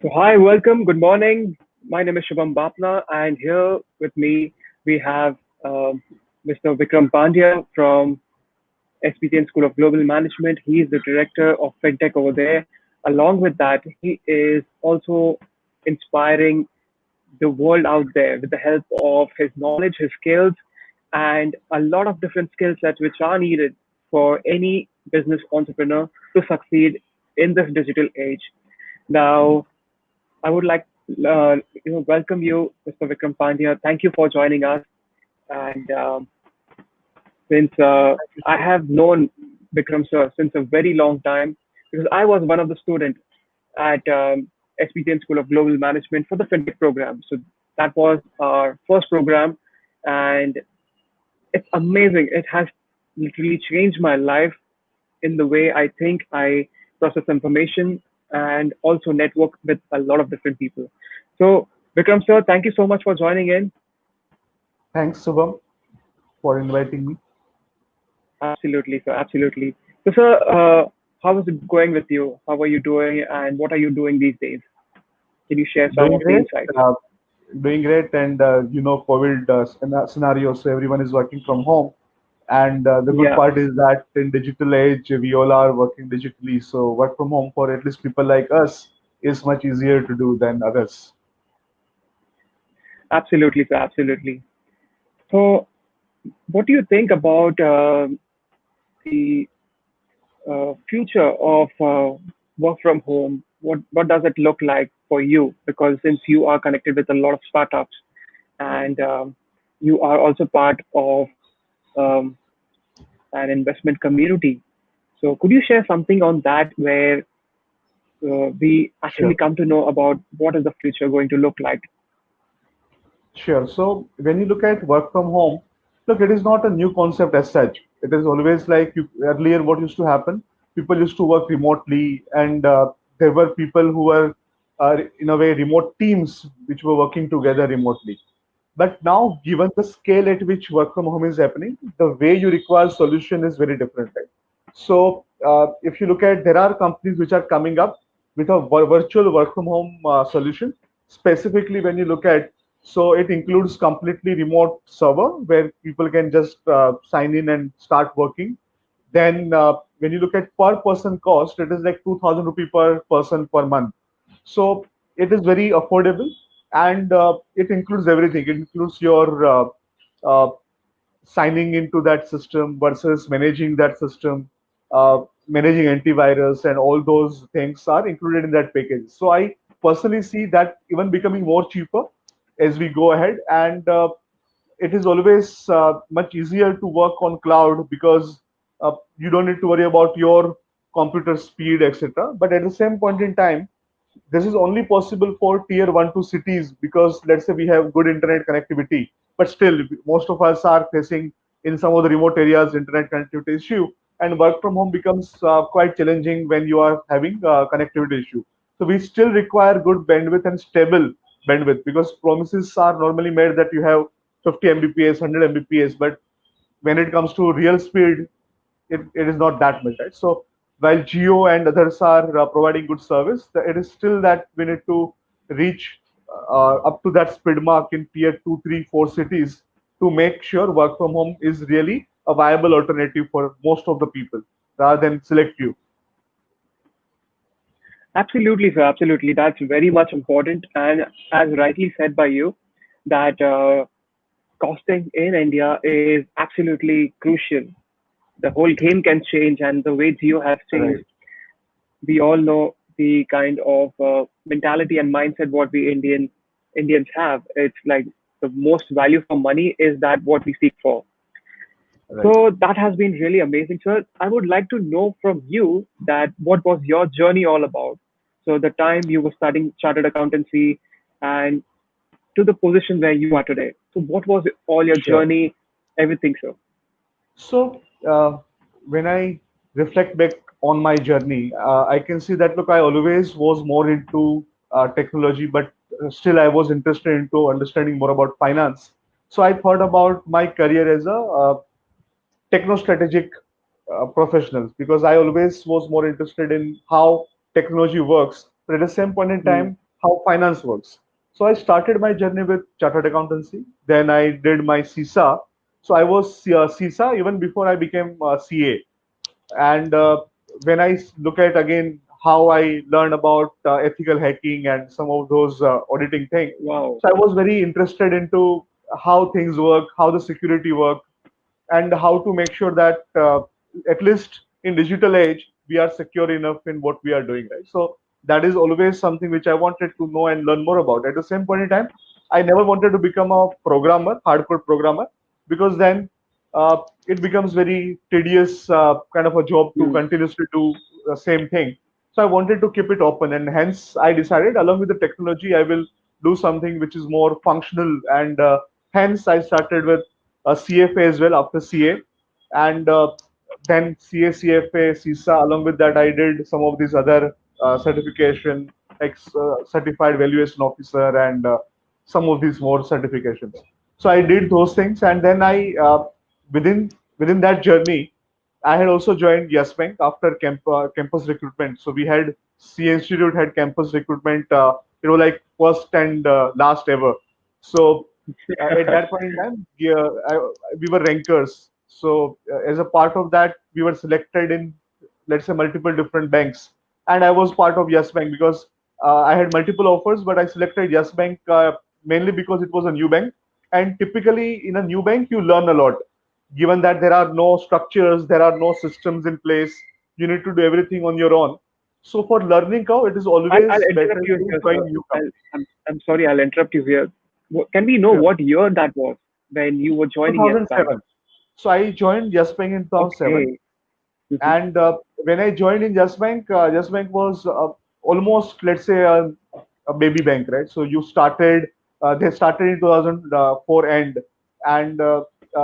So hi, welcome. Good morning. My name is Shubham Bapna, and here with me we have Mr. Vikram Pandya from SPTN School of Global Management. He is the director of Fintech over there. Along with that, he is also inspiring the world out there with the help of his knowledge, his skills, and a lot of different skill sets which are needed for any business entrepreneur to succeed in this digital age. Now, I would like welcome you, Mr. Vikram Pandya. Thank you for joining us. And since I have known Vikram sir since a very long time, because I was one of the students at SPTN School of Global Management for the FinTech program. So that was our first program, and it's amazing. It has literally changed my life in the way I think, I process information, and also network with a lot of different people. So, Vikram sir, thank you so much for joining in. Thanks, Shubham, for inviting me. Absolutely, sir. Absolutely. So, sir, how is it going with you? How are you doing, and what are you doing these days? Can you share some Doing of the great, insights? uh, doing great, and COVID scenario, so everyone is working from home. And the good Yeah, part is that in digital age, we all are working digitally. So work from home for at least people like us is much easier to do than others. absolutely, sir. Absolutely. So, what do you think about the future of work from home? What does it look like for you? Because since you are connected with a lot of startups and you are also part of um, an investment community, so could you share something on that where we actually Sure. come to know about what is the future going to look like? Sure. So when you look at work from home, look, it is not a new concept as such. It is always like earlier what used to happen. People used to work remotely, and there were people who were, in a way, remote teams which were working together remotely. But now, given the scale at which work from home is happening, the way you require solution is very different. Right? So, if you look at, there are companies which are coming up with a virtual work from home solution. Specifically, when you look at, so it includes completely remote server where people can just sign in and start working. Then, when you look at per person cost, it is like 2,000 rupee per person per month. So it is very affordable, and it includes everything. It includes your uh, signing into that system versus managing that system, managing antivirus, and all those things are included in that package. So I personally see that even becoming more cheaper as we go ahead, and it is always much easier to work on cloud because you don't need to worry about your computer speed, etc. But at the same point in time, this is only possible for tier 1 2 cities because let's say we have good internet connectivity, but still most of us are facing in some of the remote areas internet connectivity issue, and work from home becomes quite challenging when you are having connectivity issue. So we still require good bandwidth and stable bandwidth because promises are normally made that you have 50 mbps 100 mbps, but when it comes to real speed, it is not that much, right? So while Geo and others are providing good service, it is still that we need to reach up to that speed mark in tier 2, 3, 4 cities to make sure work from home is really a viable alternative for most of the people rather than select few. Absolutely, sir. Absolutely. That's very much important. And as rightly said by you, that costing in India is absolutely crucial. The whole game can change, and the way Geo has changed, Right. we all know the kind of mentality and mindset what we Indians have. It's like the most value for money is that what we seek for. Right. So that has been really amazing, sir. I would like to know from you that what was your journey all about. So the time you were studying chartered accountancy and to the position where you are today. So what was all your Sure. journey, everything, sir? So when I reflect back on my journey, I can see that look, I always was more into technology, but still I was interested into understanding more about finance. So I thought about my career as a techno-strategic professionals because I always was more interested in how technology works. But at the same point in Hmm. time, how finance works. So I started my journey with chartered accountancy. Then I did my CISA. So I was CISA even before I became CA. And when I look at again how I learned about ethical hacking and some of those auditing things, Wow. so I was very interested into how things work, how the security work, and how to make sure that at least in digital age we are secure enough in what we are doing, right? So that is always something which I wanted to know and learn more about. At the same point in time, I never wanted to become a programmer, hardcore programmer, because then it becomes very tedious kind of a job to Hmm. continuously do the same thing. So I wanted to keep it open, and hence I decided along with the technology I will do something which is more functional, and hence I started with CFA as well after CA, and then CA, CFA, CISA. Along with that, I did some of these other certification, like Certified Valuation Officer, and some of these more certifications. So I did those things, and then I within that journey, I had also joined Yes Bank after campus recruitment. So we had C Institute had campus recruitment. Like first and last ever. So at that point in time, yeah, we were rankers. So as a part of that, we were selected in, let's say, multiple different banks, and I was part of Yes Bank because I had multiple offers, but I selected Yes Bank mainly because it was a new bank, and typically in a new bank you learn a lot, given that there are no structures, there are no systems in place, you need to do everything on your own. So for learning curve, it is I'll always interrupt better you to here, sir. join new company. I'm sorry, I'll interrupt you here. Can we know Sure. what year that was when you were joining Yes Bank? 2007. So I joined Yes Bank in 2007, Okay. Mhm. and when I joined in Yes Bank was almost, let's say, a baby bank, right? So they started in 2004 end, and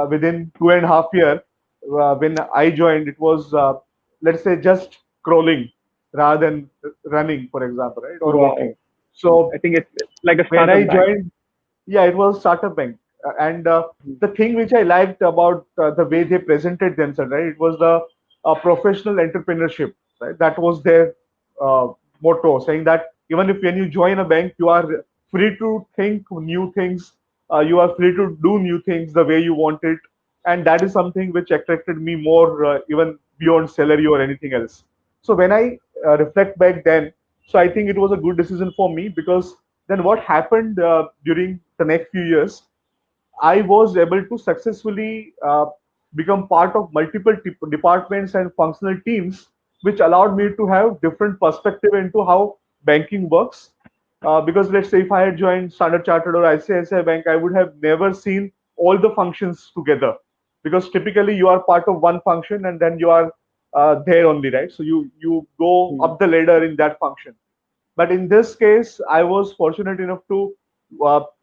within 2.5 year, when I joined, it was, let's say, just crawling rather than running, for example, right, or walking. Wow. So I think it's like a when startup I bank. joined, yeah, it was startup bank, and Mhm. the thing which I liked about the way they presented themselves, right, it was the professional entrepreneurship, right? That was their uh, motto, saying that even if when you join a bank, you are free to think new things, you are free to do new things the way you want it, and that is something which attracted me more, even beyond salary or anything else. So when I reflect back then, so I think it was a good decision for me, because then what happened during the next few years, I was able to successfully become part of multiple departments and functional teams, which allowed me to have different perspective into how banking works. Because let's say if I had joined Standard Chartered or ICICI Bank, I would have never seen all the functions together. Because typically you are part of one function and then you are there only, right? So you go Mhm. up the ladder in that function. But in this case, I was fortunate enough to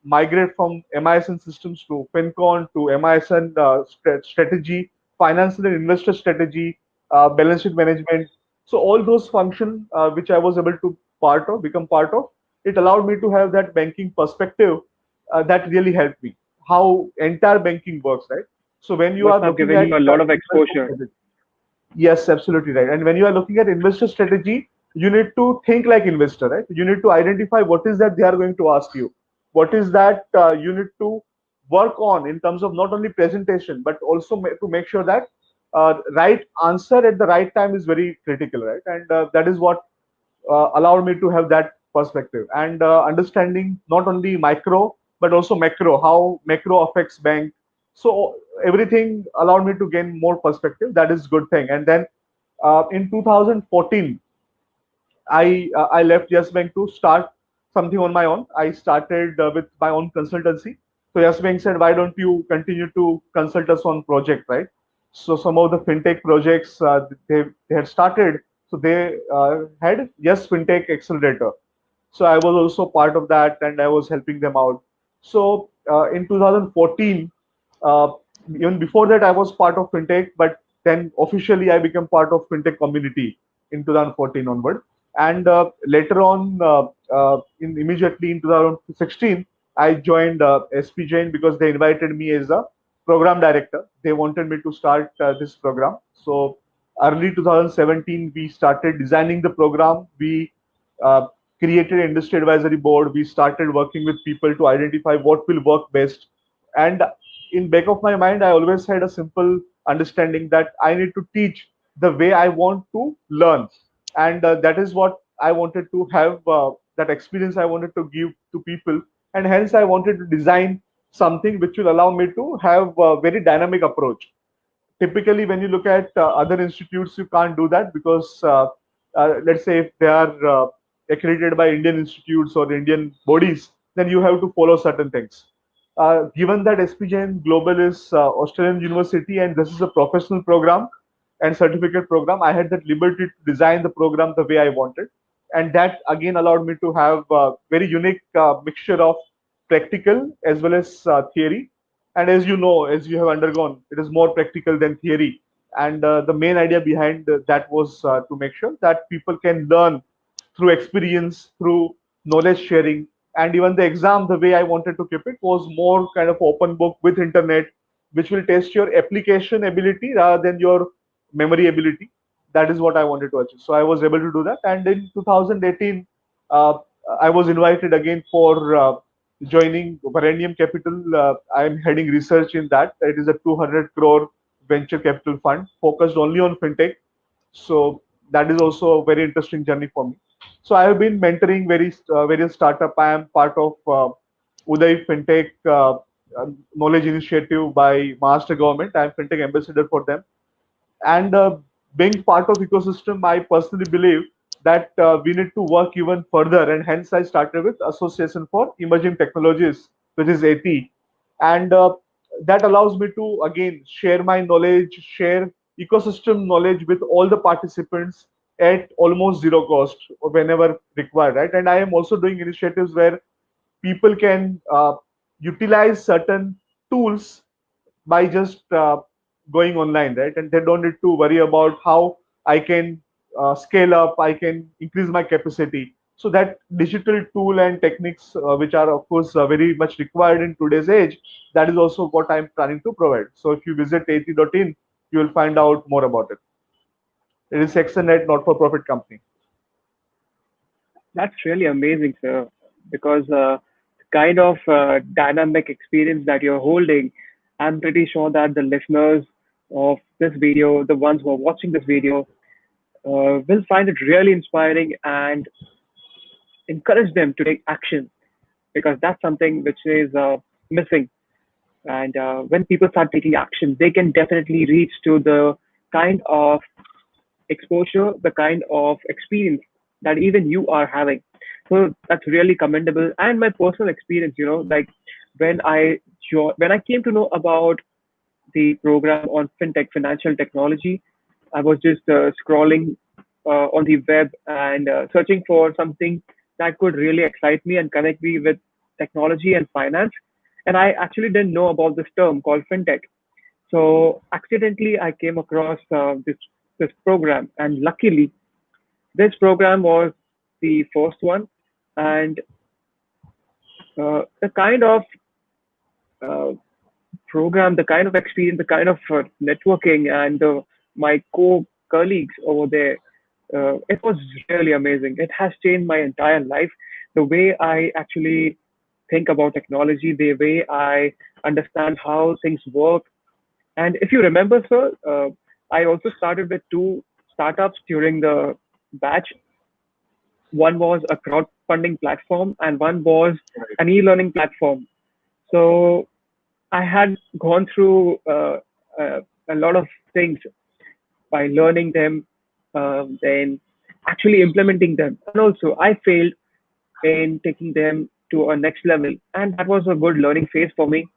migrate from MISN systems to FinCon to MISN strategy, financial and investor strategy, balance sheet management. So all those functions which I was able to become part of, it allowed me to have that banking perspective that really helped me. How entire banking works, right? So when you Must are have looking given at you a lot of investor exposure. strategy, yes, absolutely right. And when you are looking at investor strategy, you need to think like investor, right? You need to identify what is that they are going to ask you. What is that you need to work on in terms of not only presentation, but also to make sure that right answer at the right time is very critical, right? And that is what allowed me to have that perspective and understanding not only micro but also macro, how macro affects bank. So everything allowed me to gain more perspective. That is good thing. And then in 2014, I left Yes Bank to start something on my own. I started with my own consultancy. So Yes Bank said, why don't you continue to consult us on project, right? So some of the fintech projects they had started. So they had Yes Fintech Accelerator. So I was also part of that, and I was helping them out. So in 2014, uh, even before that, I was part of fintech, but then officially I became part of fintech community in 2014 onward. And later on, immediately in 2016, I joined SP Jain because they invited me as a program director. They wanted me to start this program. So early 2017, we started designing the program. We created an industry advisory board. We started working with people to identify what will work best. And in back of my mind, I always had a simple understanding that I need to teach the way I want to learn, and that is what I wanted to have. That experience I wanted to give to people, and hence I wanted to design something which will allow me to have a very dynamic approach. Typically when you look at other institutes, you can't do that because let's say if they are accredited by Indian institutes or Indian bodies, then you have to follow certain things. Given that SPJN Global is Australian University and this is a professional program and certificate program, I had that liberty to design the program the way I wanted, and that again allowed me to have a very unique mixture of practical as well as theory. And as you know, as you have undergone, it is more practical than theory. And the main idea behind that was to make sure that people can learn through experience, through knowledge sharing. And even the exam, the way I wanted to keep it was more kind of open book with internet, which will test your application ability rather than your memory ability. That is what I wanted to achieve. So I was able to do that. And in 2018, uh, I was invited again for joining Varanium Capital. I'm heading research in that. It is a 200 crore venture capital fund focused only on fintech. So that is also a very interesting journey for me. So I have been mentoring various startup. I am part of Uday Fintech Knowledge Initiative by Maharashtra government. I am Fintech ambassador for them. And being part of ecosystem, I personally believe that we need to work even further, and hence I started with Association for Emerging Technologies, which is Aeti. And that allows me to again share my knowledge, share ecosystem knowledge with all the participants at almost zero cost whenever required, right? And I am also doing initiatives where people can utilize certain tools by just going online, right? And they don't need to worry about how I can scale up, I can increase my capacity. So that digital tool and techniques, which are of course very much required in today's age, that is also what I'm planning to provide. So if you visit at.in, you will find out more about it. It is section net not-for-profit company. That's really amazing, sir, because the kind of dynamic experience that you're holding, I'm pretty sure that the listeners of this video, the ones who are watching this video, will find it really inspiring and encourage them to take action because that's something which is missing. And when people start taking action, they can definitely reach to the kind of exposure, the kind of experience that even you are having. So that's really commendable. And my personal experience, like when when I came to know about the program on fintech, financial technology, I was just scrolling on the web and searching for something that could really excite me and connect me with technology and finance. And I actually didn't know about this term called fintech. So accidentally, I came across this program, and luckily, this program was the first one, and the kind of uh, program, the kind of experience, the kind of networking, and my co-colleagues over there, it was really amazing. It has changed my entire life. The way I actually think about technology, the way I understand how things work. And if you remember, sir, I also started with two startups during the batch. One was a crowdfunding platform, and one was an e-learning platform. So I had gone through a lot of things by learning them, then actually implementing them. And also, I failed in taking them to a next level, and that was a good learning phase for me.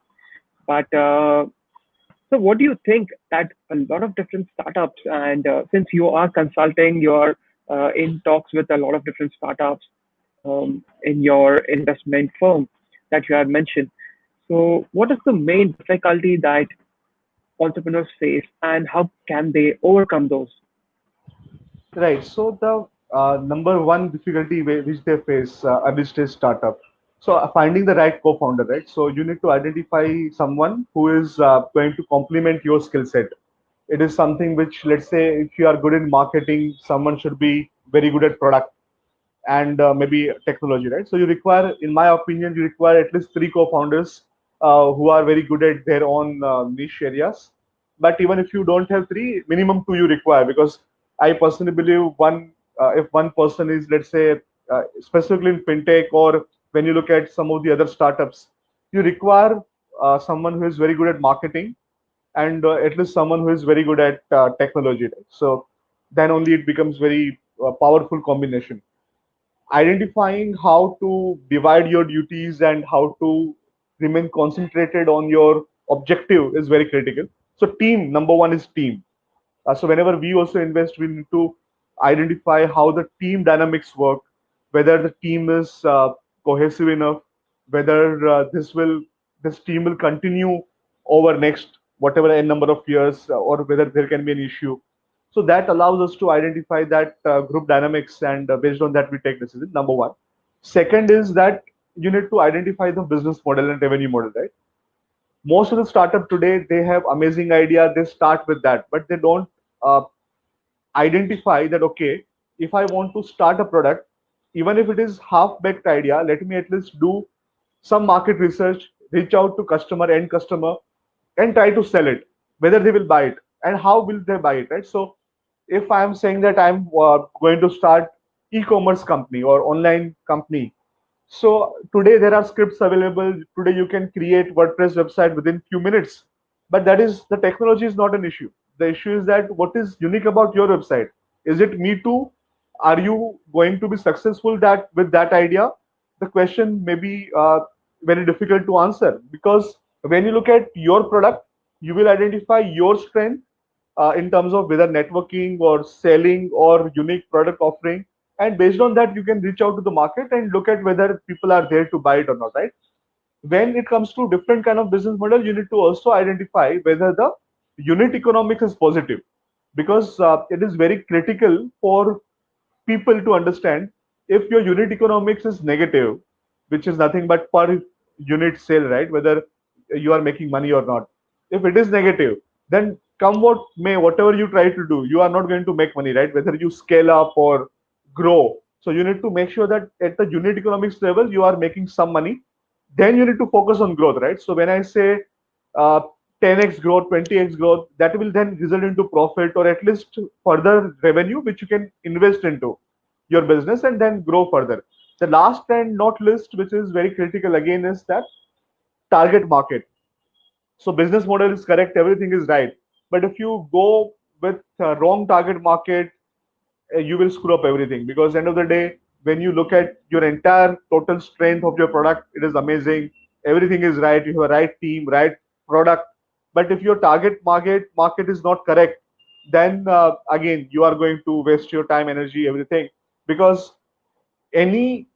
But so, what do you think that a lot of different startups, and since you are consulting, you're in talks with a lot of different startups in your investment firm that you have mentioned. So, what is the main difficulty that entrepreneurs face, and how can they overcome those? Right. So the number one difficulty which they face early stage startup. So finding the right co-founder, right? So you need to identify someone who is going to complement your skill set. It is something which, let's say, if you are good in marketing, someone should be very good at product, and maybe technology, right? So you require, in my opinion, you require at least three co-founders who are very good at their own niche areas. But even if you don't have three, minimum two you require, because I personally believe if one person is, let's say, specifically in fintech, or when you look at some of the other startups, you require someone who is very good at marketing, and at least someone who is very good at technology, right? So then only it becomes very powerful combination. Identifying how to divide your duties and how to remain concentrated on your objective is very critical. So team, number one is team. So whenever we also invest, we need to identify how the team dynamics work, whether the team is cohesive enough, whether this team will continue over next whatever n number of years, or whether there can be an issue. So that allows us to identify that group dynamics, and based on that we take decision. Number one. Second is that you need to identify the business model and revenue model, right? Most of the startup today, they have amazing idea, they start with that, but they don't uh, identify that, okay, if I want to start a product, even if it is half baked idea, let me at least do some market research, reach out to customer, end customer, and try to sell it, whether they will buy it and how will they buy it, right? So if I am saying that I'm going to start e-commerce company or online company, so today there are scripts available. Today you can create WordPress website within few minutes. But that is, the technology is not an issue. The issue is that what is unique about your website? Is it me too? Are you going to be successful that with that idea? The question may be very difficult to answer, because when you look at your product, you will identify your strength in terms of whether networking or selling or unique product offering, and based on that you can reach out to the market and look at whether people are there to buy it or not, right? When it comes to different kind of business model, you need to also identify whether the unit economics is positive, because it is very critical for people to understand. If your unit economics is negative, which is nothing but per unit sale, right? Whether you are making money or not. If it is negative, then come what may, whatever you try to do, you are not going to make money, right? Whether you scale up or grow. So you need to make sure that at the unit economics level, you are making some money. Then you need to focus on growth, right? So when I say uh, 10x growth, 20x growth, that will then result into profit, or at least further revenue, which you can invest into your business and then grow further. The last and not least, which is very critical again, is that target market. So business model is correct, everything is right, but if you go with wrong target market, you will screw up everything, because end of the day, when you look at your entire total strength of your product, it is amazing, everything is right, you have a right team, right product, but if your target market is not correct, then again you are going to waste your time, energy, everything, because any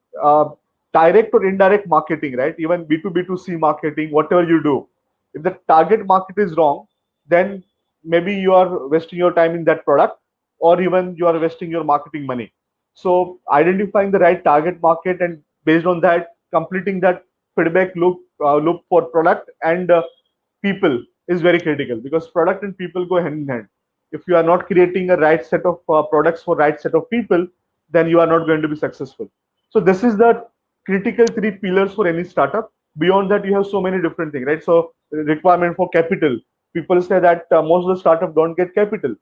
direct or indirect marketing, right? Even B2B2C marketing, whatever you do, if the target market is wrong, then maybe you are wasting your time in that product, or even you are wasting your marketing money. So identifying the right target market, and based on that, completing that feedback loop for product and people is very critical, because product and people go hand in hand. If you are not creating a right set of products for right set of people, then you are not going to be successful. So this is the critical three pillars for any startup. Beyond that, you have so many different things, right? So requirement for capital. People say that most of the startup don't get capital,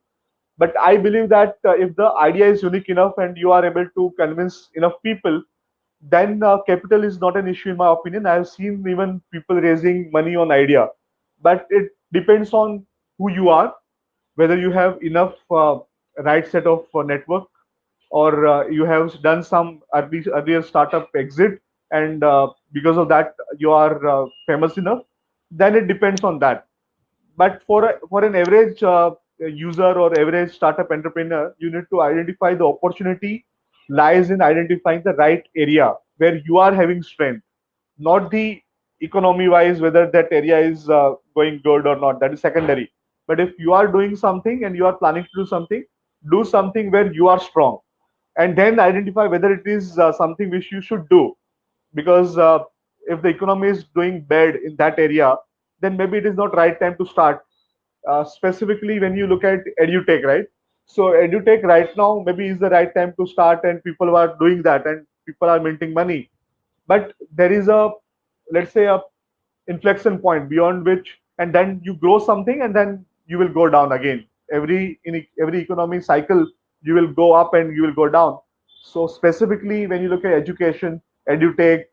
but I believe that if the idea is unique enough and you are able to convince enough people, then capital is not an issue in my opinion. I have seen even people raising money on idea, but it depends on who you are, whether you have enough right set of network, or you have done some earlier startup exit, and because of that you are famous enough, then it depends on that. But for an average user or average startup entrepreneur, you need to identify the opportunity lies in identifying the right area where you are having strength, not the economy wise whether that area is going good or not. That is secondary. But if you are doing something and you are planning to do something where you are strong, and then identify whether it is something which you should do, because if the economy is doing bad in that area, then maybe it is not right time to start, specifically when you look at edutech, right? So edutech right now maybe is the right time to start, and people are doing that, and people are minting money. But there is a, let's say, a inflection point beyond which, and then you grow something and then you will go down again. Every economic cycle, you will go up and you will go down. So specifically when you look at education, edutech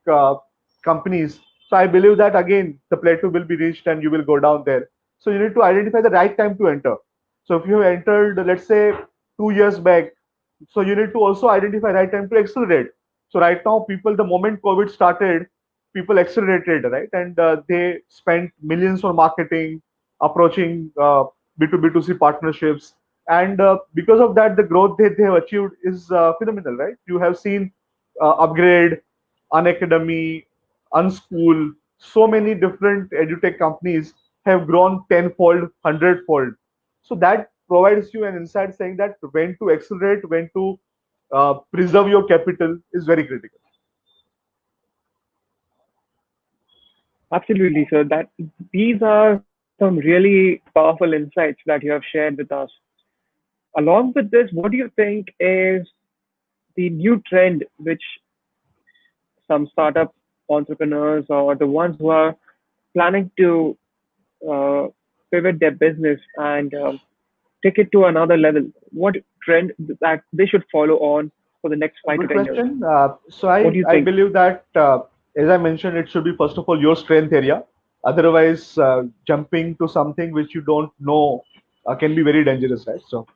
companies, so I believe that again the plateau will be reached and you will go down there. So you need to identify the right time to enter. So if you have entered, let's say, 2 years back, so you need to also identify right time to accelerate. So right now, people, the moment COVID started, people accelerated, right? And they spent millions on marketing, approaching B2B2C partnerships. And because of that, the growth that they have achieved is phenomenal, right? You have seen Upgrade, Unacademy, Unschool, so many different edutech companies have grown tenfold, hundredfold. So that provides you an insight saying that when to accelerate, when to preserve your capital is very critical. Absolutely, sir. That these are some really powerful insights that you have shared with us. Along with this, what do you think is the new trend which some startup entrepreneurs or the ones who are planning to uh, pivot their business and take it to another level? What trend that they should follow on for the next five to Good 10 years? question. So What do you I think? believe that, as I mentioned, it should be first of all your strength area. Otherwise, jumping to something which you don't know can be very dangerous, right? So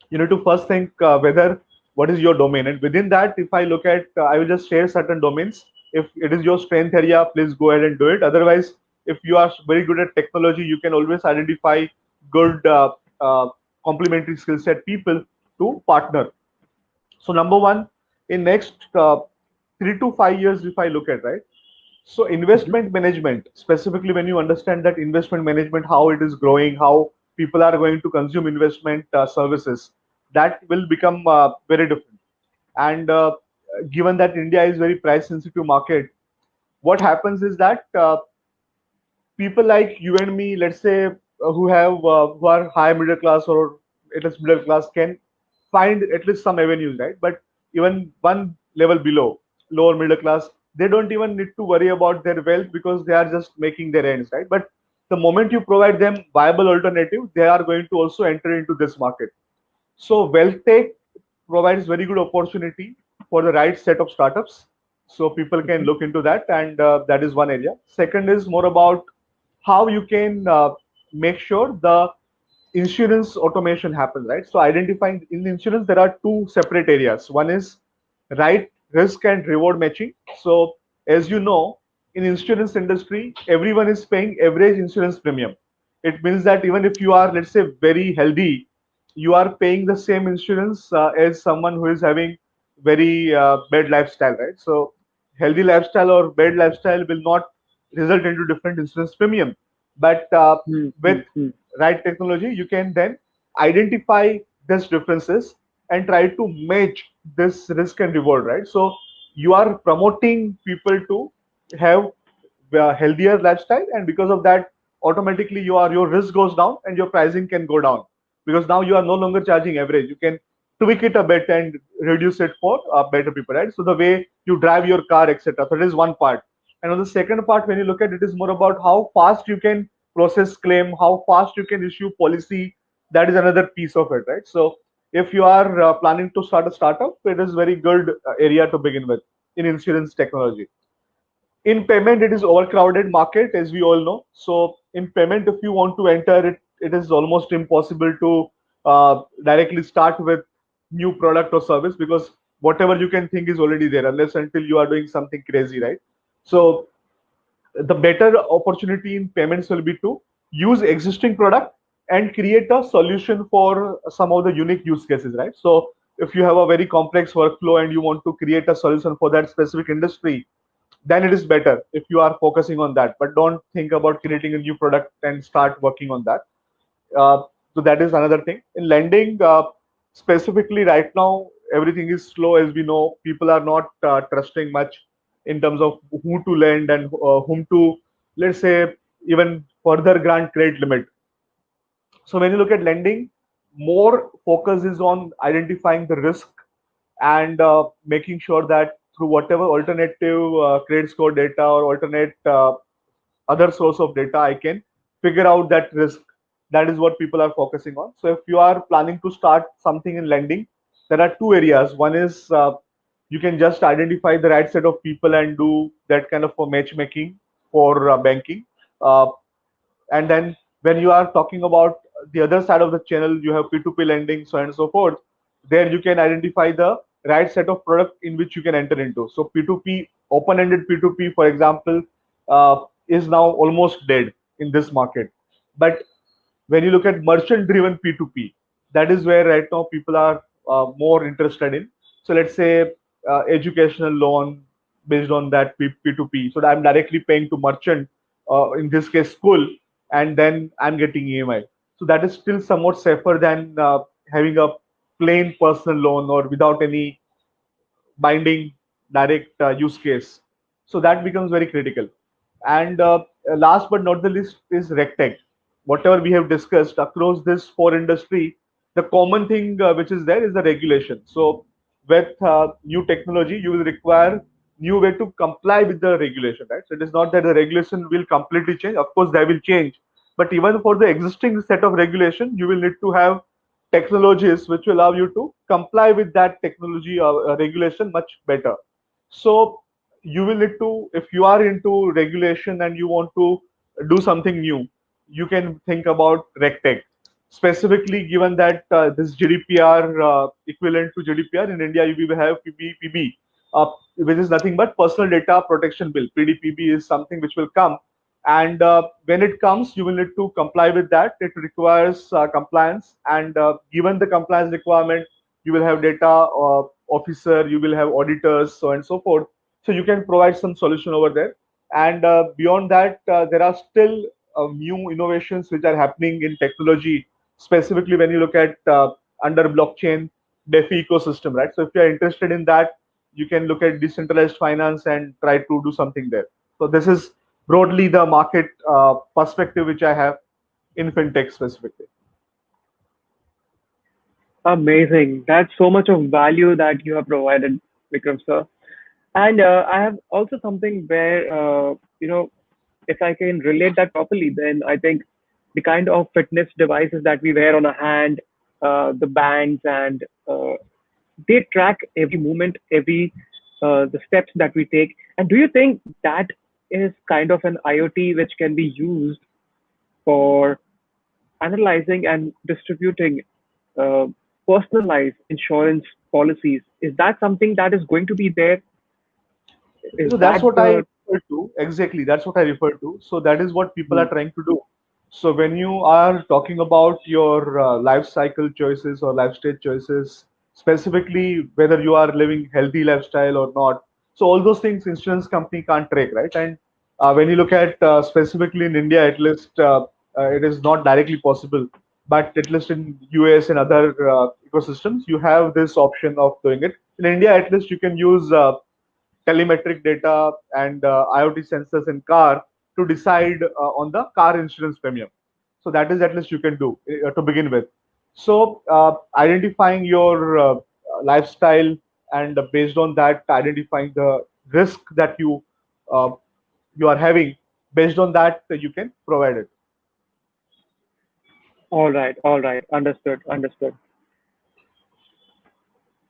you need to first think whether what is your domain, and within that, if I look at, I will just share certain domains. If it is your strength area, please go ahead and do it. Otherwise, if you are very good at technology, you can always identify good complementary skill set people to partner. So number one, in next 3 to 5 years, if I look at, right, so Mhm. investment management, specifically when you understand that investment management, how it is growing, how people are going to consume investment services, that will become very different. And given that India is very price sensitive market, what happens is that people like you and me, let's say, who are high middle class or at least middle class, can find at least some avenues, right? But even one level below, lower middle class, they don't even need to worry about their wealth because they are just making their ends, right? But the moment you provide them viable alternative, they are going to also enter into this market. So wealth tech provides very good opportunity for the right set of startups. So people can Mhm. look into that, and that is one area. Second is more about how you can make sure the insurance automation happens, right? So identifying in insurance, there are two separate areas. One is right risk and reward matching. So as you know, in insurance industry, everyone is paying average insurance premium. It means that even if you are, let's say, very healthy, you are paying the same insurance as someone who is having very bad lifestyle, right? So healthy lifestyle or bad lifestyle will not result into different insurance premium. But Hmm, with hmm, hmm. right technology, you can then identify these differences and try to match this risk and reward, right? So you are promoting people to have a healthier lifestyle, and because of that, automatically your risk goes down and your pricing can go down, because now you are no longer charging average. You can tweak it a bit and reduce it for better people, right? So the way you drive your car, etc. So that is one part. And on the second part, when you look at it, is more about how fast you can process claim, how fast you can issue policy. That is another piece of it, right? So if you are planning to start a startup, it is very good area to begin with in insurance technology. In payment, it is overcrowded market, as we all know. So in payment, if you want to enter it, it is almost impossible to directly start with new product or service, because whatever you can think is already there, unless until you are doing something crazy, right? So the better opportunity in payments will be to use existing product and create a solution for some of the unique use cases, right? So if you have a very complex workflow and you want to create a solution for that specific industry, then it is better if you are focusing on that. But don't think about creating a new product and start working on that. uh, so that is another thing. In lending, specifically right now, everything is slow. As we know, people are not trusting much in terms of who to lend and whom to, let's say, even further grant credit limit. So when you look at lending, more focus is on identifying the risk and making sure that through whatever alternative credit score data or alternate other source of data, I can figure out that risk. That is what people are focusing on. So if you are planning to start something in lending, there are two areas. One is you can just identify the right set of people and do that kind of a matchmaking for banking. Uh, and then when you are talking about the other side of the channel, you have P2P lending, so on and so forth. There you can identify the right set of product in which you can enter into. So P2P, open-ended P2P, for example, is now almost dead in this market. But when you look at merchant driven P2P, that is where right now people are more interested in. So let's say educational loan based on that P2P. So I'm directly paying to merchant, in this case school, and then I'm getting EMI. So that is still somewhat safer than having a plain personal loan or without any binding direct use case. So that becomes very critical. And last but not the least is RegTech. Whatever we have discussed across this four industry, the common thing which is there is the regulation. So with new technology, you will require new way to comply with the regulation, right? So it is not that the regulation will completely change. Of course, they will change, but even for the existing set of regulation, you will need to have technologies which will allow you to comply with that technology regulation much better. So you will need to, if you are into regulation and you want to do something new, you can think about RegTech. Specifically, given that this GDPR equivalent to GDPR in India, you will have PDPB, which is nothing but Personal Data Protection Bill. PDPB is something which will come, and when it comes, you will need to comply with that. It requires compliance, and given the compliance requirement, you will have data officer, you will have auditors, so on and so forth. So you can provide some solution over there. And beyond that, there are still new innovations which are happening in technology, specifically when you look at under blockchain DeFi ecosystem, right? So if you are interested in that, you can look at decentralized finance and try to do something there. So this is broadly the market perspective which I have in fintech specifically. Amazing. That's so much of value that you have provided, Vikram sir. And I have also something where, if I can relate that properly, then I think the kind of fitness devices that we wear on a hand, the bands, and they track every movement, every the steps that we take. And do you think that is kind of an IoT which can be used for analyzing and distributing uh, personalized insurance policies? Is that something that is going to be there? Is So that's that what I the refer to. Exactly, that's what I refer to. So that is what people are hmm, trying to do. So when you are talking about your life cycle choices or life stage choices, specifically whether you are living healthy lifestyle or not, so all those things insurance company can't track, right? And when you look at specifically in India, at least it is not directly possible, but at least in US and other ecosystems, you have this option of doing it. In India, at least you can use telemetric data and IoT sensors in car to decide on the car insurance premium. So that is at least you can do to begin with. So identifying your lifestyle and based on that, identifying the risk that uh, you are having. Based on that, you can provide it. all right, understood, understood.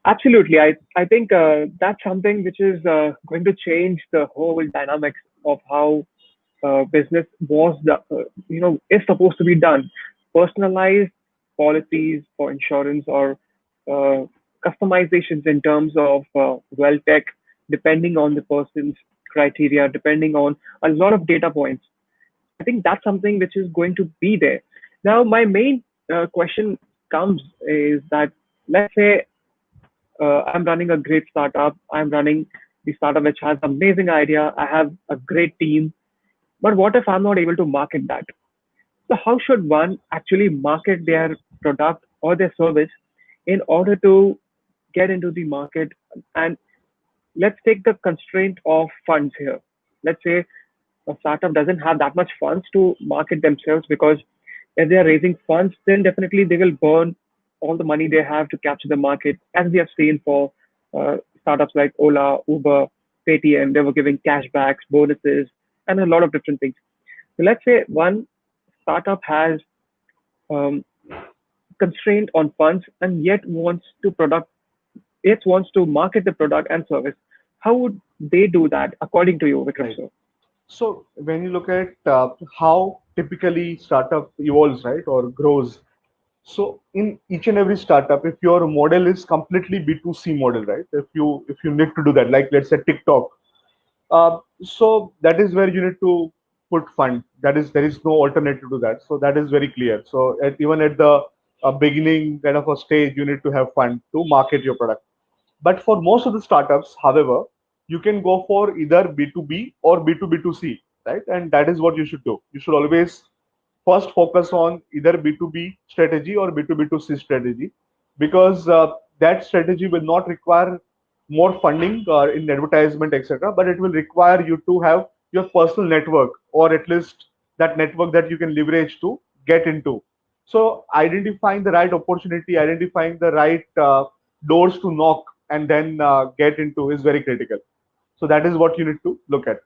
Absolutely. I think that's something which is going to change the whole dynamics of how business is supposed to be done. Personalized policies for insurance or uh, customizations in terms of well tech, depending on the person's criteria, depending on a lot of data points. I think that's something which is going to be there. Now, my main question comes is that, let's say I'm running a great startup. I'm running the startup which has amazing idea. I have a great team. But what if I'm not able to market that? So how should one actually market their product or their service in order to get into the market? And let's take the constraint of funds here. Let's say a startup doesn't have that much funds to market themselves, because if they are raising funds, then definitely they will burn. all the money they have to capture the market, as we have seen for startups like Ola, Uber, Paytm. They were giving cashbacks, bonuses, and a lot of different things. So let's say one startup has um, constraint on funds and yet wants to market the product and service. How would they do that according to you, Vikram Right. sir? So when you look at how typically startup evolves, right, or grows, so in each and every startup, if your model is completely B2C model, right, if you need to do that, like let's say TikTok, so that is where you need to put fund. That is, there is no alternative to that. So that is very clear. So even at the beginning kind of a stage, you need to have fund to market your product. But for most of the startups, however, you can go for either B2B or B2B2C, right? And that is what you should do. You should always first focus on either B2B strategy or B2B2C strategy, because that strategy will not require more funding in advertisement, etc. But it will require you to have your personal network, or at least that network that you can leverage to get into. So identifying the right opportunity, identifying the right doors to knock, and then get into is very critical. So that is what you need to look at.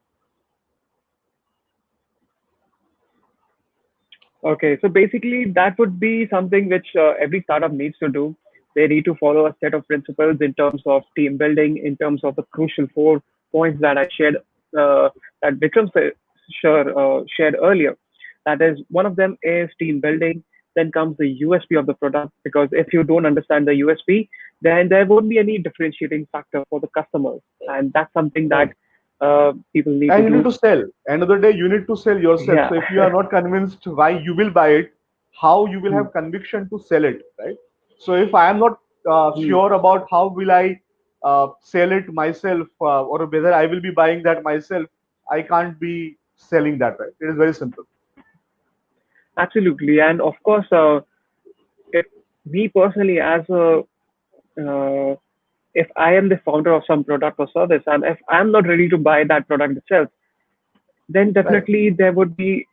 Okay, so basically that would be something which every startup needs to do. They need to follow a set of principles in terms of team building, in terms of the crucial 4 points that I shared, that shared earlier. That is, one of them is team building. Then comes the USP of the product, because if you don't understand the USP, then there won't be any differentiating factor for the customers, and that's something that Right. people need to And you need do. to sell. Another day, you need to sell yourself. Yeah. So if you are not convinced why you will buy it, how you will Hmm. have conviction to sell it, right? So if I am not Hmm. sure about how will I sell it myself, or whether I will be buying that myself, I can't be selling that, right? It is very simple. Absolutely, and of course, if me personally, as a if I am the founder of some product or service, and if I'm not ready to buy that product itself, then Right. definitely there would be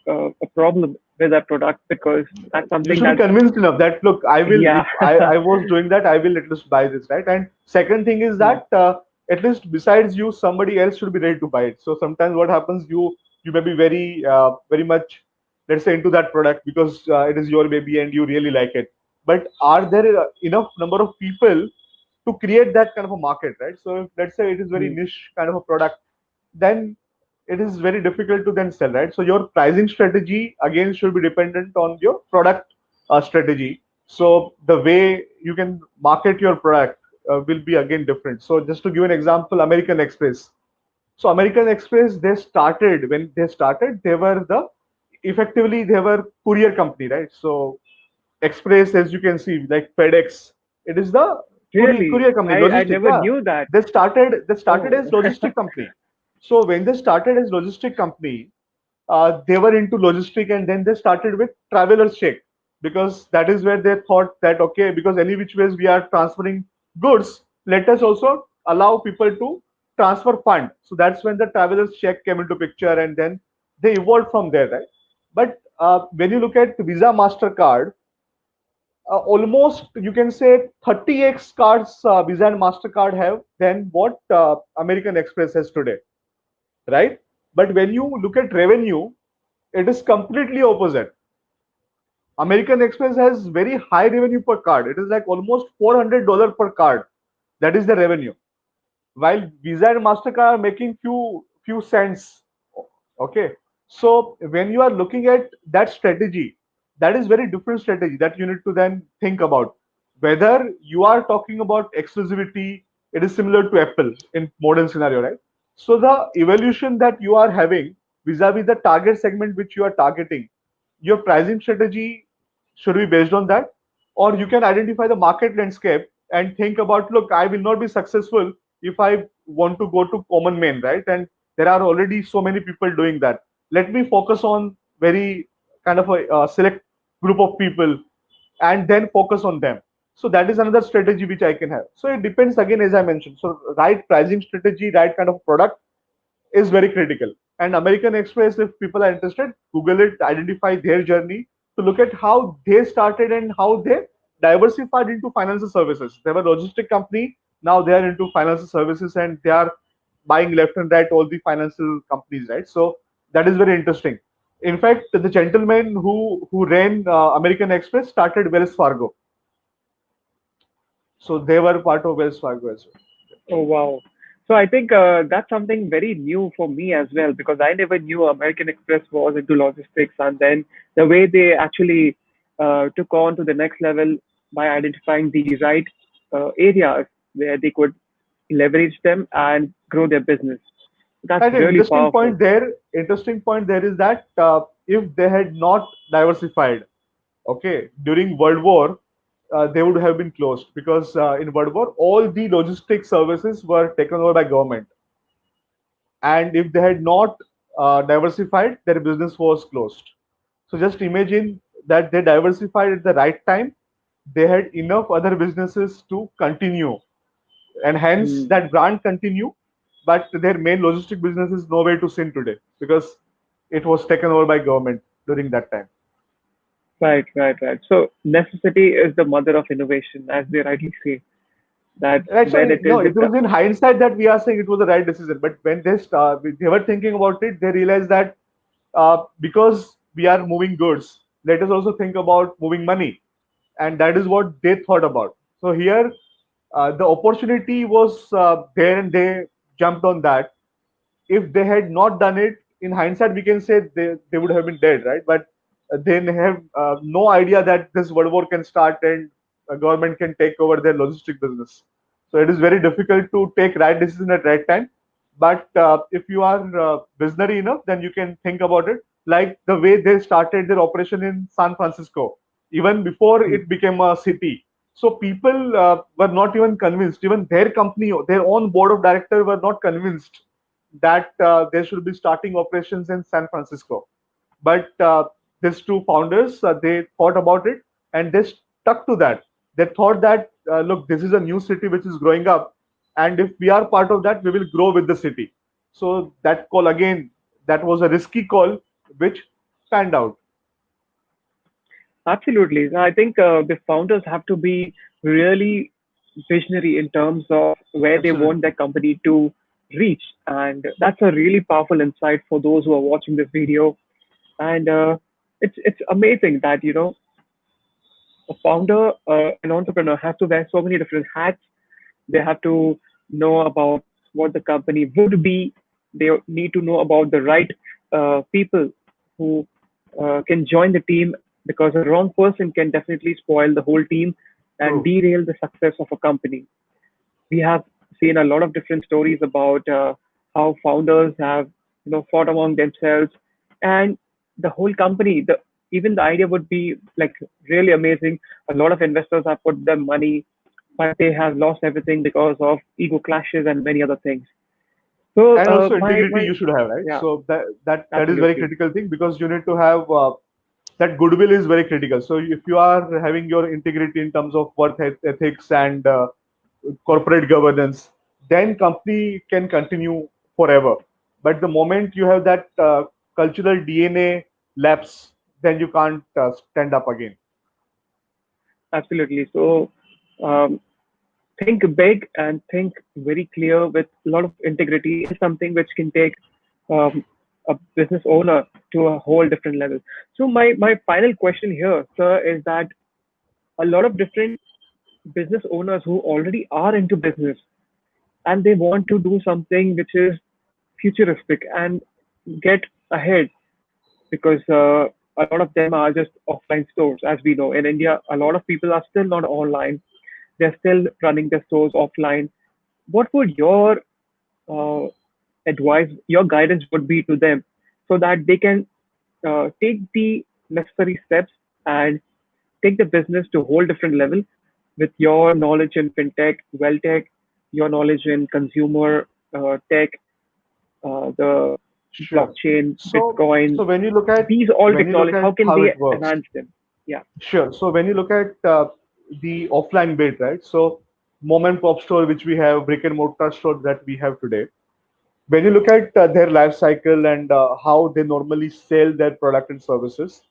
a problem with that product, because that's Right. You something should be that, convinced enough that look, I will, yeah. if I was doing that, I will at least buy this, right? And second thing is Hmm. that at least besides you, somebody else should be ready to buy it. So sometimes what happens, you may be very much, let's say, into that product because it is your baby and you really like it. But are there enough number of people to create that kind of a market, right? So if, let's say, it is very Hmm. niche kind of a product, then it is very difficult to then sell, right? So your pricing strategy again should be dependent on your product strategy. So the way you can market your product will be again different. So just to give an example, American Express. So American Express, they started, when they started, they were the, effectively they were courier company, right? So Express, as you can see, like FedEx, it is the Really, courier company, I logistic. never Yeah, knew that. they started Oh. as logistic company. So when they started as logistic company, they were into logistic, and then they started with travelers check, because that is where they thought that okay, because any which ways we are transferring goods, let us also allow people to transfer fund. So that's when the travelers check came into picture, and then they evolved from there, right? But when you look at Visa, Mastercard, almost you can say 30x cards Visa and Mastercard have than what American Express has today, right? But when you look at revenue, it is completely opposite. American Express has very high revenue per card. It is like almost $400 per card. That is the revenue. While Visa and Mastercard are making few cents. Okay. So when you are looking at that strategy, that is very different strategy that you need to then think about. Whether you are talking about exclusivity, it is similar to Apple in modern scenario, right? So the evolution that you are having vis-a-vis the target segment which you are targeting, your pricing strategy should be based on that, or you can identify the market landscape and think about, look, I will not be successful if I want to go to common man, right? And there are already so many people doing that. Let me focus on very kind of a select group of people and then focus on them. So that is another strategy which I can have. So it depends, again, as I mentioned. So right pricing strategy, right kind of product is very critical. And American Express, if people are interested, Google it, identify their journey to look at how they started and how they diversified into financial services. They were logistic company. Now they are into financial services and they are buying left and right all the financial companies, right? So that is very interesting. In fact, the gentleman who ran American Express started Wells Fargo, so they were part of Wells Fargo as well. Oh, wow. So I think that's something very new for me as well, because I never knew American Express was into logistics, and then the way they actually took on to the next level by identifying the right areas where they could leverage them and grow their business. That's And really powerful. interesting point there is that if they had not diversified, okay, during World War, they would have been closed because in World War, all the logistic services were taken over by government, and if they had not diversified, their business was closed. So just imagine that they diversified at the right time. They had enough other businesses to continue, and hence Hmm. that brand continue. But their main logistic business is nowhere to seen today because it was taken over by government during that time. Right, right, right. So necessity is the mother of innovation, as they rightly say. That Right. So when it no, is it with the was in hindsight that we are saying it was the right decision. But when they were thinking about it, they realized that because we are moving goods, let us also think about moving money, and that is what they thought about. So here, the opportunity was there, and they jumped on that. If they had not done it, in hindsight, we can say they would have been dead, right? But they have no idea that this world war can start and a government can take over their logistic business. So it is very difficult to take right decision at right time. But if you are visionary enough, then you can think about it. Like the way they started their operation in San Francisco, even before Hmm. it became a city. So people were not even convinced. Even their company, their own board of directors were not convinced that they should be starting operations in San Francisco. But these two founders, they thought about it and they stuck to that. They thought that, look, this is a new city which is growing up, and if we are part of that, we will grow with the city. So that call again, that was a risky call, which panned out. Absolutely. So I think the founders have to be really visionary in terms of where they want Absolutely. their company to reach. And that's a really powerful insight for those who are watching this video. And it's amazing that, a founder, an entrepreneur has to wear so many different hats. They have to know about what the company would be. They need to know about the right people who can join the team, because a wrong person can definitely spoil the whole team and True. derail the success of a company. We have seen a lot of different stories about how founders have fought among themselves, and the whole company, the even the idea would be like really amazing. A lot of investors have put their money, but they have lost everything because of ego clashes and many other things. So And also integrity my you should have, right? yeah, So that is very absolutely. critical thing because you need to have that goodwill is very critical. So if you are having your integrity in terms of work ethics and corporate governance, then company can continue forever. But the moment you have that cultural DNA lapse, then you can't stand up again. Absolutely. So um, think big and think very clear with a lot of integrity is something which can take um, a business owner to a whole different level. So my final question here, sir, is that a lot of different business owners who already are into business and they want to do something which is futuristic and get ahead, because a lot of them are just offline stores. As we know, in India, a lot of people are still not online. They're still running their stores offline. What would your uh, advice, your guidance would be to them, so that they can take the necessary steps and take the business to a whole different level with your knowledge in fintech, well tech, your knowledge in consumer tech, the Sure. blockchain, So Bitcoin, so when you look at these all when you look technologies, how at can how they it works, enhance them? Yeah, sure. So when you look at the offline bit, right? So mom and pop store, which we have, brick and mortar store that we have today. When you look at their life cycle and how they normally sell their product and services,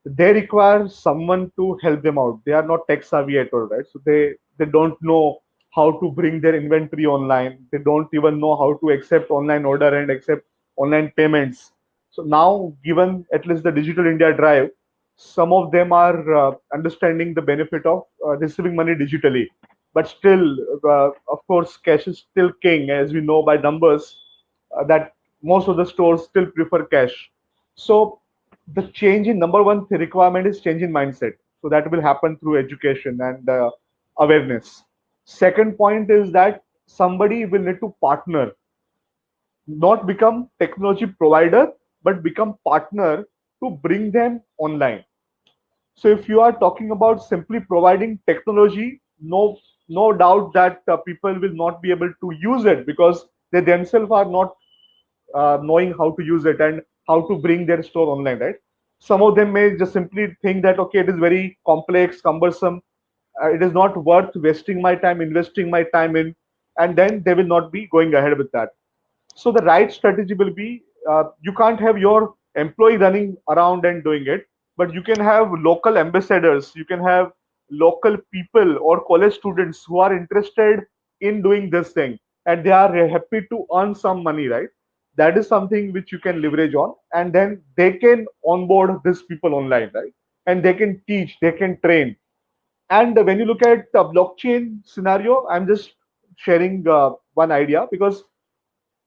they require someone to help them out. They are not tech savvy at all, right? So they don't know how to bring their inventory online. They don't even know how to accept online order and accept online payments. So now, given at least the Digital India Drive, some of them are understanding the benefit of receiving money digitally. But still, of course, cash is still king, as we know by numbers that most of the stores still prefer cash. So the change in number one requirement is change in mindset. So that will happen through education and awareness. Second point is that somebody will need to partner, not become technology provider, but become partner to bring them online. So if you are talking about simply providing technology, no doubt that people will not be able to use it because they themselves are not knowing how to use it and how to bring their store online, right? Some of them may just simply think that okay, it is very complex, cumbersome, it is not worth wasting my time, investing my time in, and then they will not be going ahead with that. So the right strategy will be you can't have your employee running around and doing it, but you can have local ambassadors, you can have local people or college students who are interested in doing this thing and they are happy to earn some money, right? That is something which you can leverage on, and then they can onboard these people online, right? And they can teach, they can train. And when you look at the blockchain scenario, I'm just sharing one idea because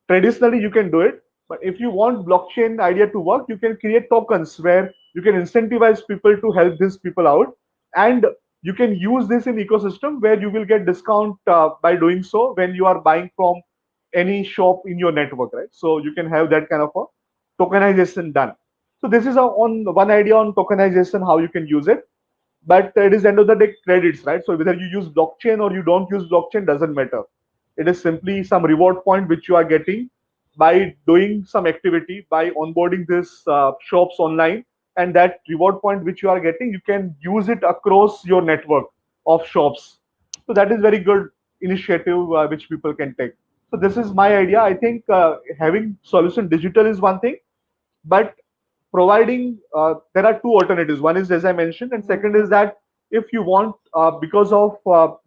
traditionally you can do it, but if you want blockchain idea to work, you can create tokens where you can incentivize people to help these people out, and you can use this in ecosystem where you will get discount by doing so when you are buying from any shop in your network, right? So you can have that kind of a tokenization done. So this is on one idea on tokenization, how you can use it. But it is end of the day credits, right? So whether you use blockchain or you don't use blockchain doesn't matter. It is simply some reward point which you are getting by doing some activity, by onboarding these shops online, and that reward point which you are getting, you can use it across your network of shops. So that is very good initiative which people can take. So this is my idea. I think having solution digital is one thing, but providing there are two alternatives. One is as I mentioned, and second is that if you want because of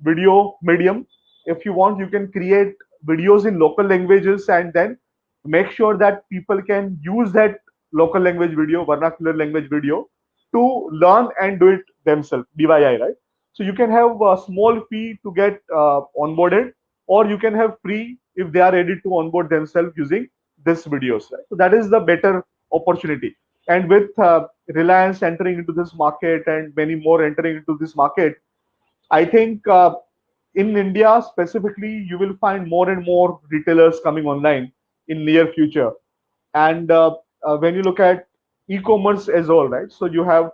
video medium, if you want, you can create videos in local languages and then make sure that people can use that local language video, vernacular language video, to learn and do it themselves, DIY, right? So you can have a small fee to get onboarded, or you can have free if they are ready to onboard themselves using this videos, right? So that is the better opportunity. And with Reliance entering into this market and many more entering into this market, I think in India specifically, you will find more and more retailers coming online in near future. And when you look at e-commerce as well, right? So you have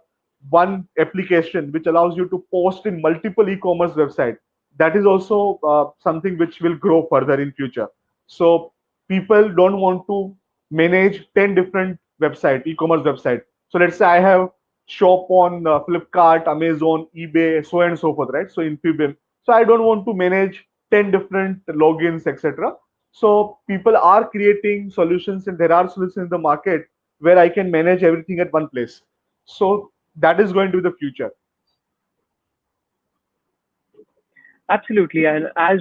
one application which allows you to post in multiple e-commerce website. That is also something which will grow further in future. So people don't want to manage 10 different website, e-commerce website. So let's say I have shop on Flipkart, Amazon, eBay, so on and so forth, right? So Infibim. So I don't want to manage 10 different logins, etc. So people are creating solutions, and there are solutions in the market where I can manage everything at one place. So that is going to be the future. Absolutely. And as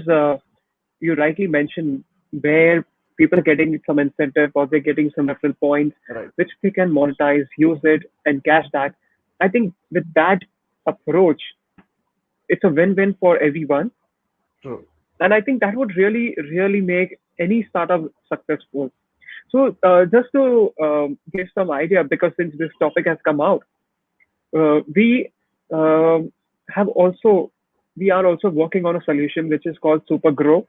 you rightly mentioned, where people are getting some incentive or they're getting some referral points, Right. which they can monetize, use it, and cash that. I think with that approach, it's a win-win for everyone. True. And I think that would really, really make any startup successful. So just to give some idea, because since this topic has come out, we have also we are also working on a solution which is called Supergrow.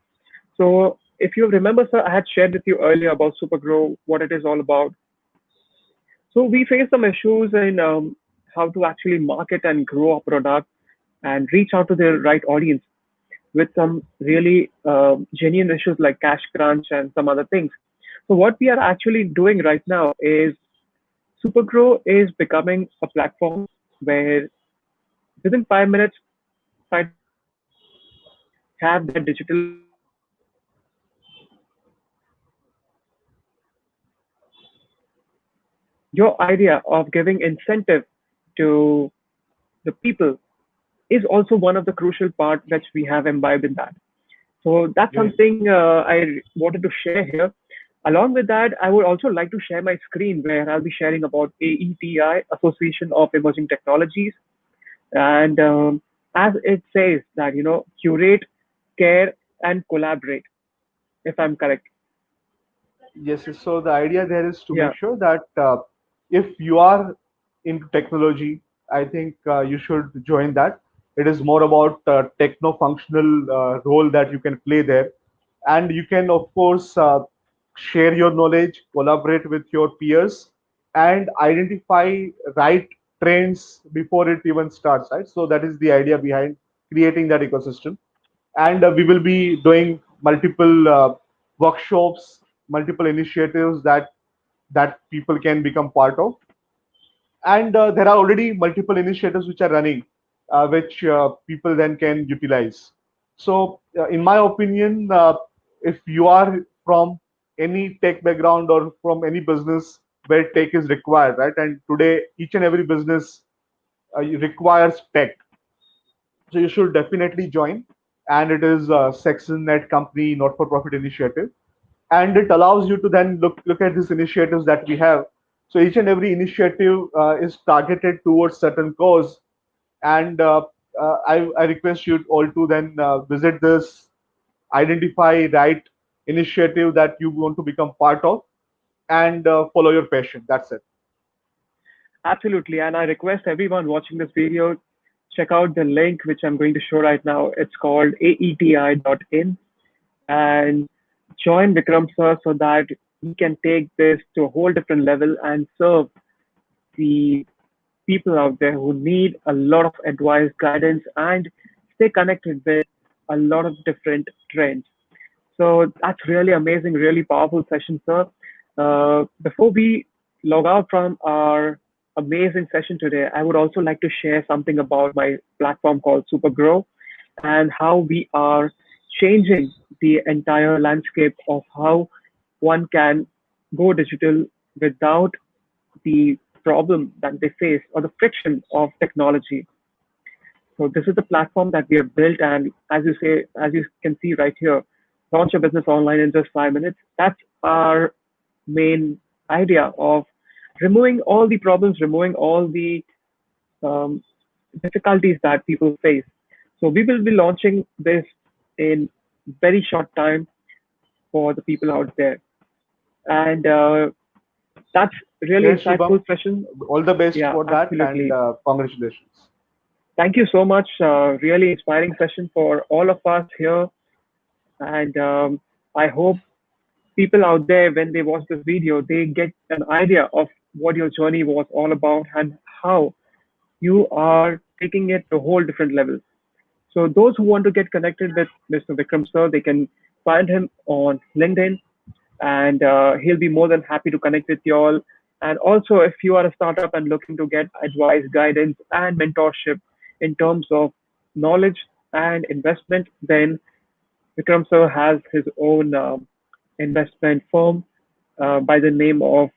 So if you remember, sir, I had shared with you earlier about Supergrow, what it is all about. So we face some issues in how to actually market and grow a product and reach out to the right audience with some really genuine issues like cash crunch and some other things. So what we are actually doing right now is Supergrow is becoming a platform where within 5 minutes, scientists have their digital marketing strategy ready to your idea of giving incentive. to the people is also one of the crucial part which we have imbibed in that. So that's Great. something I wanted to share here. Along with that, I would also like to share my screen where I'll be sharing about AETI, Association of Emerging Technologies, and as it says that curate, care, and collaborate. If I'm correct, Yes, yes. So the idea there is to yeah, make sure that if you are into technology, I think you should join that. It is more about techno-functional role that you can play there, and you can of course share your knowledge, collaborate with your peers, and identify right trends before it even starts. Right. So that is the idea behind creating that ecosystem. And we will be doing multiple workshops, multiple initiatives that people can become part of. And there are already multiple initiatives which are running, which people then can utilize. So in my opinion, if you are from any tech background or from any business where tech is required, right, and today each and every business requires tech, so you should definitely join. And it is a Saxon Net company, not-for-profit initiative, and it allows you to then look at these initiatives that we have. So each and every initiative is targeted towards certain cause, and I request you all to then visit this, identify right initiative that you want to become part of, and follow your passion. That's it. absolutely. And I request everyone watching this video check out the link which I'm going to show right now. It's called aeti.in and join Vikram sir so that he can take this to a whole different level and serve the people out there who need a lot of advice, guidance, and stay connected with a lot of different trends. So that's really amazing, really powerful session, sir. Before we log out from our amazing session today, I would also like to share something about my platform called Supergrow and how we are changing the entire landscape of how one can go digital without the problem that they face or the friction of technology. So this is the platform that we have built, and as you can see right here, launch your business online in just 5 minutes. That's our main idea of removing all the problems, removing all the um, difficulties that people face. So we will be launching this in very short time for the people out there, and that's really Great, Shubham. insightful session. All the best Yeah, for that, and absolutely. congratulations. Thank you so much. Really inspiring session for all of us here. And I hope people out there, when they watch this video, they get an idea of what your journey was all about and how you are taking it to a whole different level. So those who want to get connected with Mr. Vikram sir, they can find him on LinkedIn and he'll be more than happy to connect with you all. And also, if you are a startup and looking to get advice, guidance, and mentorship in terms of knowledge and investment, then Vikram sir has his own investment firm by the name of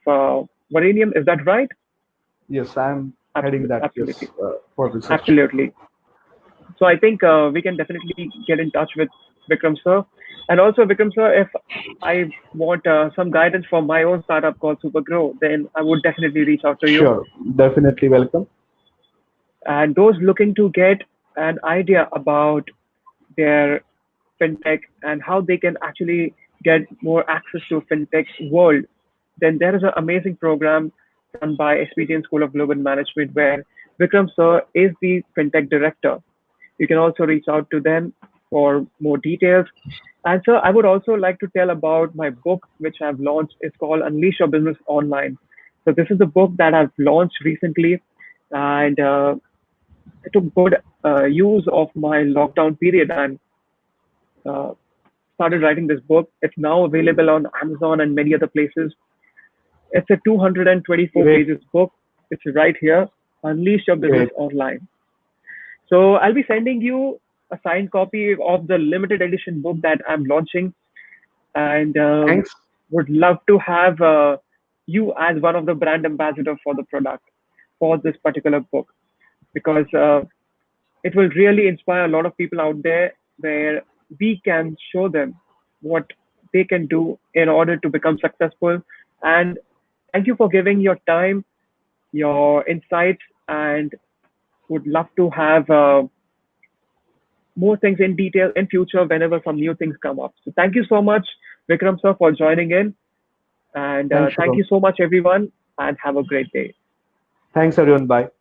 Varanium. Is that right? Yes, I'm heading Absolutely, that. absolutely, Yes, for research. absolutely. So I think we can definitely get in touch with Vikram sir. And also, Vikram sir, if I want some guidance for my own startup called Supergrow, then I would definitely reach out to you. Sure, definitely welcome. And those looking to get an idea about their fintech and how they can actually get more access to fintech world, then there is an amazing program run by SPTN School of Global Management where Vikram sir is the fintech director. You can also reach out to them for more details. And sir, I would also like to tell about my book, which I've launched. It's called Unleash Your Business Online. So this is the book that I've launched recently, and I took good use of my lockdown period and uh, started writing this book. It's now available on Amazon and many other places. It's a 224 Great, pages book. It's right here. Unleash Your Business great. Online. So I'll be sending you a signed copy of the limited edition book that I'm launching, and Thanks. would love to have you as one of the brand ambassador for the product. for this particular book because it will really inspire a lot of people out there where we can show them what they can do in order to become successful. And thank you for giving your time, your insights, and would love to have more things in detail in future whenever some new things come up. So thank you so much, Vikram sir, for joining in. And Thanks, thank Shubham. you so much, everyone, and have a great day. Thanks, everyone. Bye.